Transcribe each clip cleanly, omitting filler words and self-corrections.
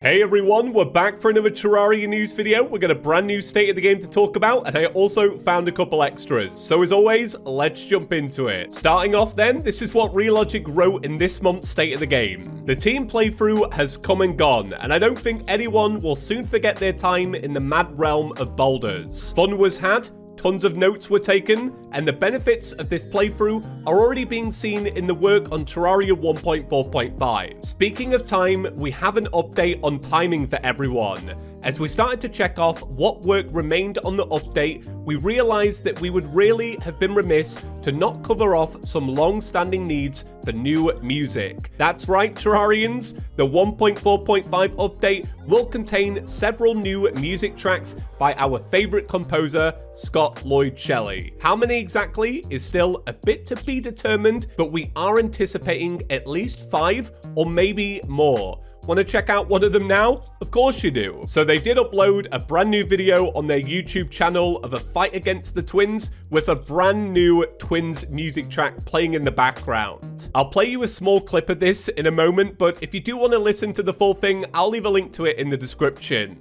Hey everyone, we're back for another Terraria news video. We've got a brand new state of the game to talk about, and I also found a couple extras. So as always, let's jump into it. Starting off then, this is what Relogic wrote in this month's state of the game. The team playthrough has come and gone, and I don't think anyone will soon forget their time in the mad realm of boulders. Fun was had, tons of notes were taken, and the benefits of this playthrough are already being seen in the work on Terraria 1.4.5. Speaking of time, we have an update on timing for everyone. As we started to check off what work remained on the update, we realized that we would really have been remiss to not cover off some long-standing needs for new music. That's right, Terrarians, the 1.4.5 update will contain several new music tracks by our favorite composer, Scott Lloyd Shelley. How many exactly is still a bit to be determined, but we are anticipating at least 5 or maybe more. Want to check out one of them now? Of course you do. So they did upload a brand new video on their YouTube channel of a fight against the twins with a brand new twins music track playing in the background. I'll play you a small clip of this in a moment, but if you do want to listen to the full thing, I'll leave a link to it in the description.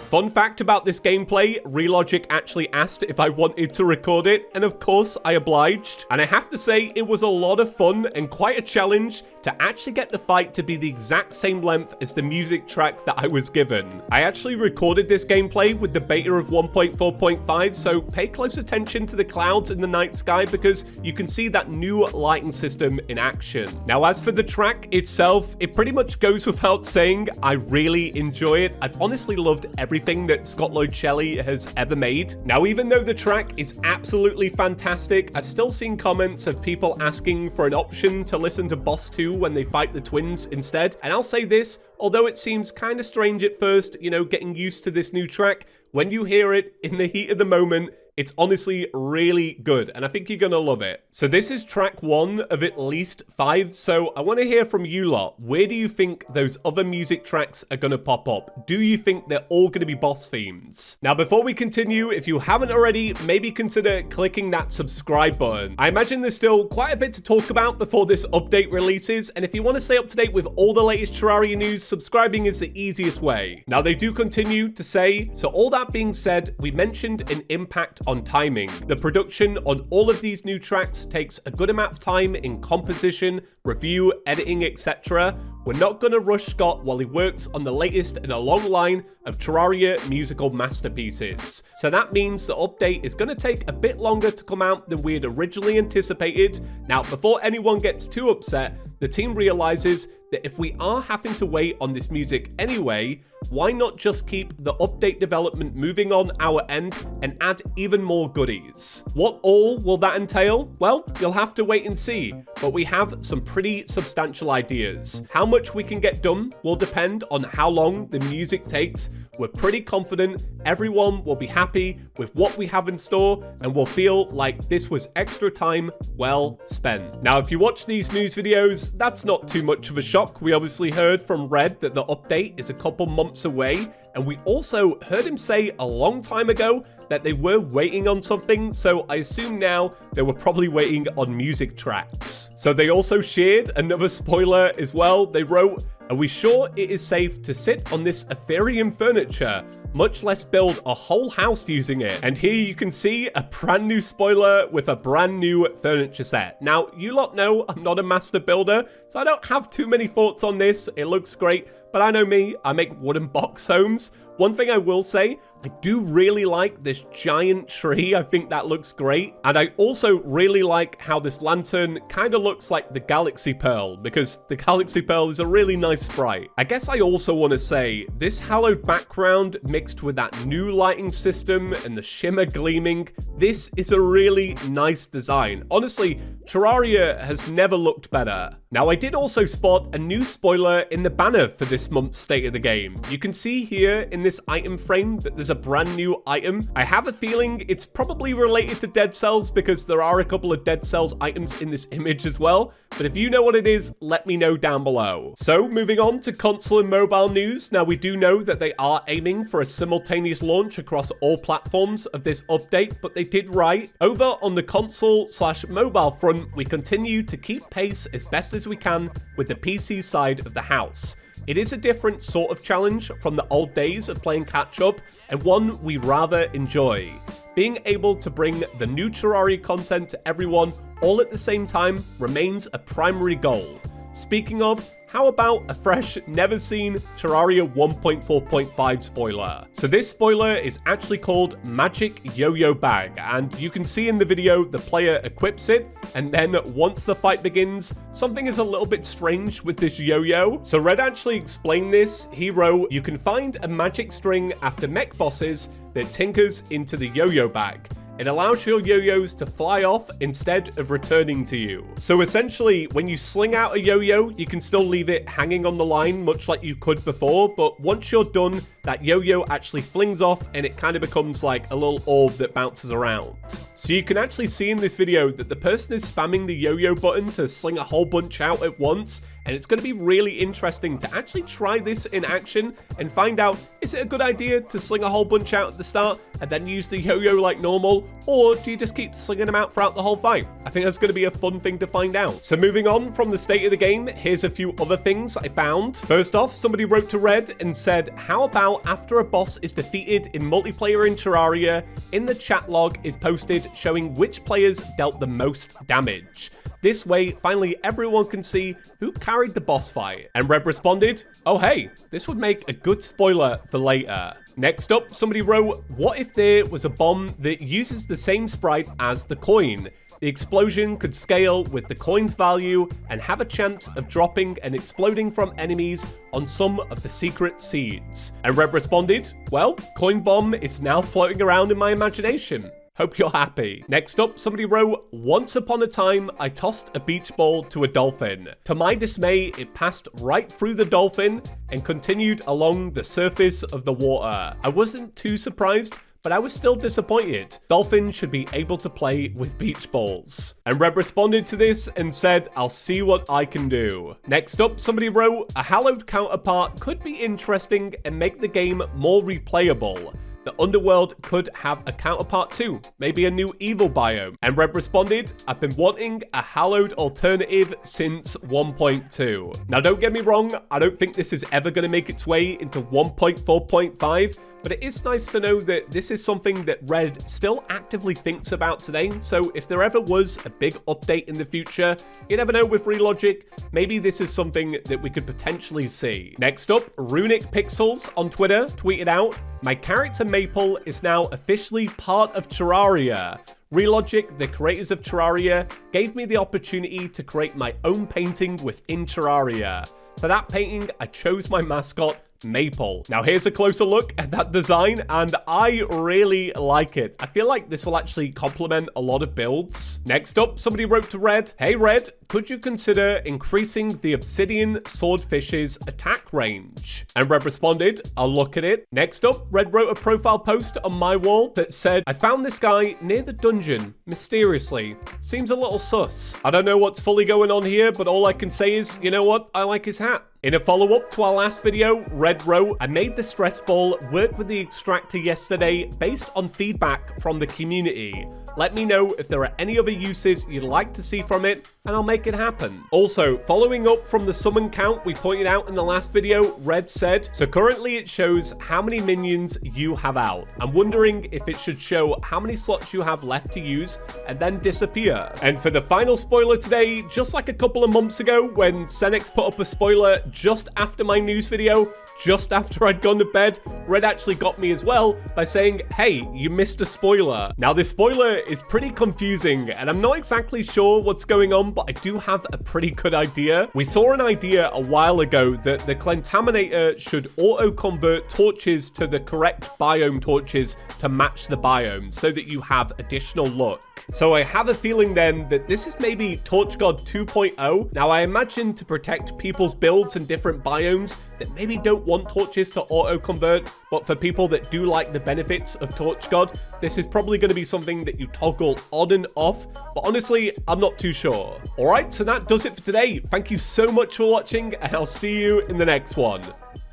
Fun fact about this gameplay, Relogic actually asked if I wanted to record it, and of course I obliged. And I have to say, it was a lot of fun and quite a challenge to actually get the fight to be the exact same length as the music track that I was given. I actually recorded this gameplay with the beta of 1.4.5, so pay close attention to the clouds in the night sky because you can see that new lighting system in action. Now, as for the track itself, it pretty much goes without saying, I really enjoy it. I've honestly loved everything that Scott Lloyd Shelley has ever made. Now, even though the track is absolutely fantastic, I've still seen comments of people asking for an option to listen to Boss 2 when they fight the twins instead. And I'll say this, although it seems kind of strange at first, getting used to this new track, when you hear it in the heat of the moment, it's honestly really good, and I think you're gonna love it. So this is track 1 of at least 5, so I want to hear from you lot. Where do you think those other music tracks are gonna pop up? Do you think they're all gonna be boss themes? Now, before we continue, if you haven't already, maybe consider clicking that subscribe button. I imagine there's still quite a bit to talk about before this update releases, and if you want to stay up to date with all the latest Terraria news, subscribing is the easiest way. Now, they do continue to say, so all that being said, we mentioned an impact on timing. The production on all of these new tracks takes a good amount of time in composition, review, editing, etc. We're not going to rush Scott while he works on the latest in a long line of Terraria musical masterpieces. So that means the update is going to take a bit longer to come out than we had originally anticipated. Now, before anyone gets too upset, the team realizes that if we are having to wait on this music anyway, why not just keep the update development moving on our end and add even more goodies? What all will that entail? Well, you'll have to wait and see, but we have some pretty substantial ideas. How much we can get done will depend on how long the music takes. We're pretty confident everyone will be happy with what we have in store and will feel like this was extra time well spent. Now, if you watch these news videos, that's not too much of a shock. We obviously heard from Red that the update is a couple months away, and we also heard him say a long time ago that they were waiting on something, so I assume now they were probably waiting on music tracks. So they also shared another spoiler as well. They wrote, "Are we sure it is safe to sit on this Ethereum furniture, much less build a whole house using it?" And here you can see a brand new spoiler with a brand new furniture set. Now, you lot know I'm not a master builder, so I don't have too many thoughts on this. It looks great, but I know me, I make wooden box homes. One thing I will say, I do really like this giant tree. I think that looks great. And I also really like how this lantern kind of looks like the Galaxy Pearl, because the Galaxy Pearl is a really nice sprite. I guess I also want to say, this hallowed background mixed with that new lighting system and the shimmer gleaming, this is a really nice design. Honestly, Terraria has never looked better. Now, I did also spot a new spoiler in the banner for this month's State of the Game. You can see here in this item frame that there's a brand new item. I have a feeling it's probably related to Dead Cells because there are a couple of Dead Cells items in this image as well. But if you know what it is, let me know down below. So moving on to console and mobile news. Now we do know that they are aiming for a simultaneous launch across all platforms of this update, but they did right. Over on the console/mobile front, we continue to keep pace as best as we can with the PC side of the house. It is a different sort of challenge from the old days of playing catch-up, and one we rather enjoy. Being able to bring the new Terraria content to everyone all at the same time remains a primary goal. Speaking of, how about a fresh, never-seen Terraria 1.4.5 spoiler? So this spoiler is actually called Magic Yo-Yo Bag, and you can see in the video the player equips it, and then once the fight begins, something is a little bit strange with this yo-yo. So Red actually explained this. He wrote, "You can find a magic string after mech bosses that tinkers into the yo-yo bag. It allows your yo-yos to fly off instead of returning to you." So essentially, when you sling out a yo-yo, you can still leave it hanging on the line, much like you could before, but once you're done, that yo-yo actually flings off and it kind of becomes like a little orb that bounces around. So you can actually see in this video that the person is spamming the yo-yo button to sling a whole bunch out at once, and it's going to be really interesting to actually try this in action and find out, is it a good idea to sling a whole bunch out at the start and then use the yo-yo like normal, or do you just keep slinging them out throughout the whole fight? I think that's going to be a fun thing to find out. So moving on from the state of the game, here's a few other things I found. First off, somebody wrote to Red and said, how about after a boss is defeated in multiplayer in Terraria, in the chat log is posted showing which players dealt the most damage. This way, finally, everyone can see who carried the boss fight. And Red responded, oh hey, this would make a good spoiler for later. Next up, somebody wrote, what if there was a bomb that uses the same sprite as the coin? The explosion could scale with the coin's value and have a chance of dropping and exploding from enemies on some of the secret seeds. And Red responded, well, coin bomb is now floating around in my imagination. Hope you're happy. Next up, somebody wrote, once upon a time, I tossed a beach ball to a dolphin. To my dismay, it passed right through the dolphin and continued along the surface of the water. I wasn't too surprised, but I was still disappointed. Dolphins should be able to play with beach balls. And Red responded to this and said, I'll see what I can do. Next up, somebody wrote, a hallowed counterpart could be interesting and make the game more replayable. The underworld could have a counterpart too, maybe a new evil biome. And Red responded, I've been wanting a hallowed alternative since 1.2. Now don't get me wrong, I don't think this is ever going to make its way into 1.4.5, but it is nice to know that this is something that Red still actively thinks about today. So if there ever was a big update in the future, you never know with Relogic, maybe this is something that we could potentially see. Next up, Runic Pixels on Twitter tweeted out, my character Maple is now officially part of Terraria. Relogic, the creators of Terraria, gave me the opportunity to create my own painting within Terraria. For that painting, I chose my mascot, Maple. Now here's a closer look at that design, and I really like it. I feel like this will actually complement a lot of builds. Next up, somebody wrote to Red, hey Red, could you consider increasing the obsidian swordfish's attack range? And Red responded, I'll look at it. Next up, Red wrote a profile post on my wall that said, I found this guy near the dungeon, mysteriously. Seems a little sus. I don't know what's fully going on here, but all I can say is, you know what? I like his hat. In a follow-up to our last video, Red wrote, I made the stress ball work with the extractor yesterday based on feedback from the community. Let me know if there are any other uses you'd like to see from it, and I'll make it happen. Also, following up from the summon count we pointed out in the last video, Red said, so currently it shows how many minions you have out. I'm wondering if it should show how many slots you have left to use and then disappear. And for the final spoiler today, just like a couple of months ago when Senex put up a spoiler just after my news video, just after I'd gone to bed, Red actually got me as well by saying, hey, you missed a spoiler. Now this spoiler is pretty confusing and I'm not exactly sure what's going on, but I do have a pretty good idea. We saw an idea a while ago that the Clentaminator should auto-convert torches to the correct biome torches to match the biome so that you have additional luck. So I have a feeling then that this is maybe Torch God 2.0. Now I imagine to protect people's builds and and different biomes that maybe don't want torches to auto-convert, but for people that do like the benefits of Torch God, this is probably going to be something that you toggle on and off, but honestly, I'm not too sure. Alright, so that does it for today. Thank you so much for watching, and I'll see you in the next one.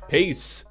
Peace.